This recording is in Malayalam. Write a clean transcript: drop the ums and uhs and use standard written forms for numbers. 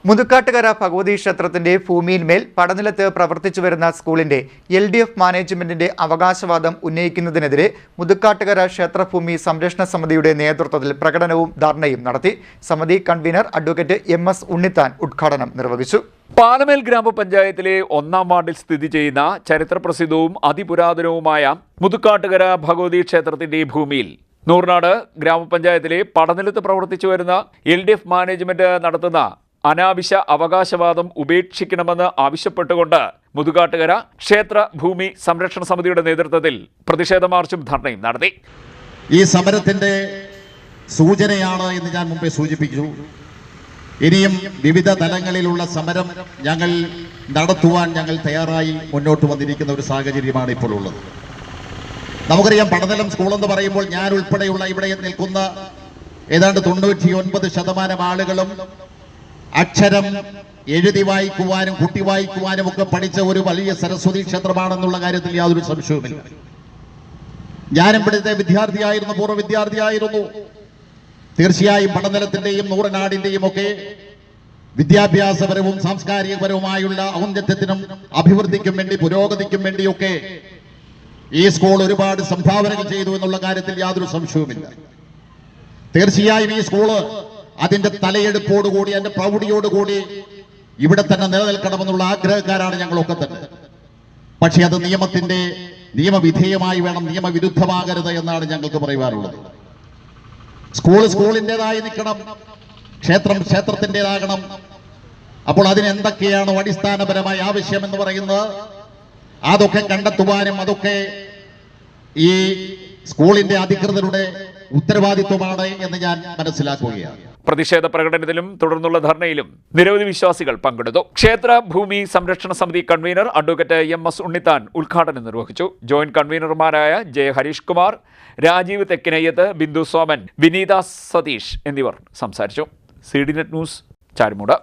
മുതുക്കാട്ടുകര ഭഗവതി ക്ഷേത്രത്തിന്റെ ഭൂമിയിന്മേൽ പടനിലത്ത് പ്രവർത്തിച്ചുവരുന്ന സ്കൂളിന്റെ LDF മാനേജ്മെന്റിന്റെ അവകാശവാദം ഉന്നയിക്കുന്നതിനെതിരെ മുതുക്കാട്ടുകര ക്ഷേത്രഭൂമി സംരക്ഷണ സമിതിയുടെ നേതൃത്വത്തിൽ പ്രകടനവും ധർണയും നടത്തി. സമിതി കൺവീനർ അഡ്വക്കേറ്റ് MS ഉണ്ണിത്താൻ ഉദ്ഘാടനം നിർവഹിച്ചു. പാലമേൽ ഗ്രാമപഞ്ചായത്തിലെ 1-ാം വാർഡിൽ സ്ഥിതി ചെയ്യുന്ന ചരിത്രപ്രസിദ്ധവും അതിപുരാതനവുമായ മുതുക്കാട്ടുകര ഭഗവതി ക്ഷേത്രത്തിന്റെ ഭൂമിയിൽ നൂർനാട് ഗ്രാമപഞ്ചായത്തിലെ പടനിലത്ത് പ്രവർത്തിച്ചു വരുന്ന LDF മാനേജ്മെന്റ് നടത്തുന്ന അനാവശ്യ അവകാശവാദം ഉപേക്ഷിക്കണമെന്ന് ആവശ്യപ്പെട്ടുകൊണ്ട് മുതുകാട്ടുകര ക്ഷേത്ര ഭൂമി സംരക്ഷണ സമിതിയുടെ നേതൃത്വത്തിൽ പ്രതിഷേധ മാർച്ചും ധർണയും നടത്തി. ഈ സമരത്തിന്റെ സൂചനയാണ് എന്ന് ഞാൻ മുമ്പേ സൂചിപ്പിച്ചു. ഇനിയും വിവിധ തലങ്ങളിലുള്ള സമരം ഞങ്ങൾ നടത്തുവാൻ ഞങ്ങൾ തയ്യാറായി മുന്നോട്ട് വന്നിരിക്കുന്ന ഒരു സാഹചര്യമാണ് ഇപ്പോൾ ഉള്ളത്. നമുക്കറിയാം, പടനിലം സ്കൂൾ എന്ന് പറയുമ്പോൾ ഞാൻ ഉൾപ്പെടെയുള്ള ഇവിടെ നിൽക്കുന്ന ഏതാണ്ട് 99% ആളുകളും അക്ഷരം എഴുതി വായിക്കുവാനും കുട്ടി വായിക്കുവാനും ഒക്കെ പഠിച്ച ഒരു വലിയ സരസ്വതി ക്ഷേത്രമാണെന്നുള്ള കാര്യത്തിൽ യാതൊരു സംശയവുമില്ല. ഞാനും ഇവിടുത്തെ വിദ്യാർത്ഥിയായിരുന്നു, പൂർവ്വ വിദ്യാർത്ഥിയായിരുന്നു. തീർച്ചയായും പടനിലത്തിന്റെയും നൂറനാടിന്റെയും ഒക്കെ വിദ്യാഭ്യാസപരവും സാംസ്കാരികപരവുമായുള്ള ഔന്നത്യത്തിനും അഭിവൃദ്ധിക്കും വേണ്ടി, പുരോഗതിക്കും വേണ്ടിയൊക്കെ ഈ സ്കൂൾ ഒരുപാട് സംഭാവനകൾ ചെയ്തു എന്നുള്ള കാര്യത്തിൽ യാതൊരു സംശയവുമില്ല. തീർച്ചയായും ഈ സ്കൂള് അതിന്റെ തലയെടുപ്പോടുകൂടി, അതിന്റെ പ്രൗഢിയോടുകൂടി ഇവിടെ തന്നെ നിലനിൽക്കണമെന്നുള്ള ആഗ്രഹക്കാരാണ് ഞങ്ങളൊക്കെ തന്നെ. പക്ഷെ അത് നിയമവിധേയമായി വേണം, നിയമവിരുദ്ധമാകരുത് എന്നാണ് ഞങ്ങൾക്ക് പറയുവാനുള്ളത്. സ്കൂൾ സ്കൂളിൻ്റെതായി നിൽക്കണം, ക്ഷേത്രം ക്ഷേത്രത്തിൻ്റെതാകണം. അപ്പോൾ അതിനെന്തൊക്കെയാണോ അടിസ്ഥാനപരമായ ആവശ്യം എന്ന് പറയുന്നത് അതൊക്കെ കണ്ടെത്തുവാനും അതൊക്കെ ഈ സ്കൂളിന്റെ അധികൃതരുടെ ഉത്തരവാദിത്വമാണ് എന്ന് ഞാൻ മനസ്സിലാക്കുകയാണ്. പ്രതിഷേധ പ്രകടനത്തിലും തുടർന്നുള്ള ധർണയിലും നിരവധി വിശ്വാസികൾ പങ്കെടുത്തു. ക്ഷേത്ര ഭൂമി സംരക്ഷണ സമിതി കൺവീനർ അഡ്വക്കേറ്റ് MS ഉണ്ണിത്താൻ ഉദ്ഘാടനം നിർവഹിച്ചു. ജോയിന്റ് കൺവീനർമാരായ J ഹരീഷ് കുമാർ, രാജീവ് തെക്കിനയ്യത്ത്, ബിന്ദു സോമൻ, വിനീത സതീഷ് എന്നിവർ സംസാരിച്ചു. CDNet news, Charummood.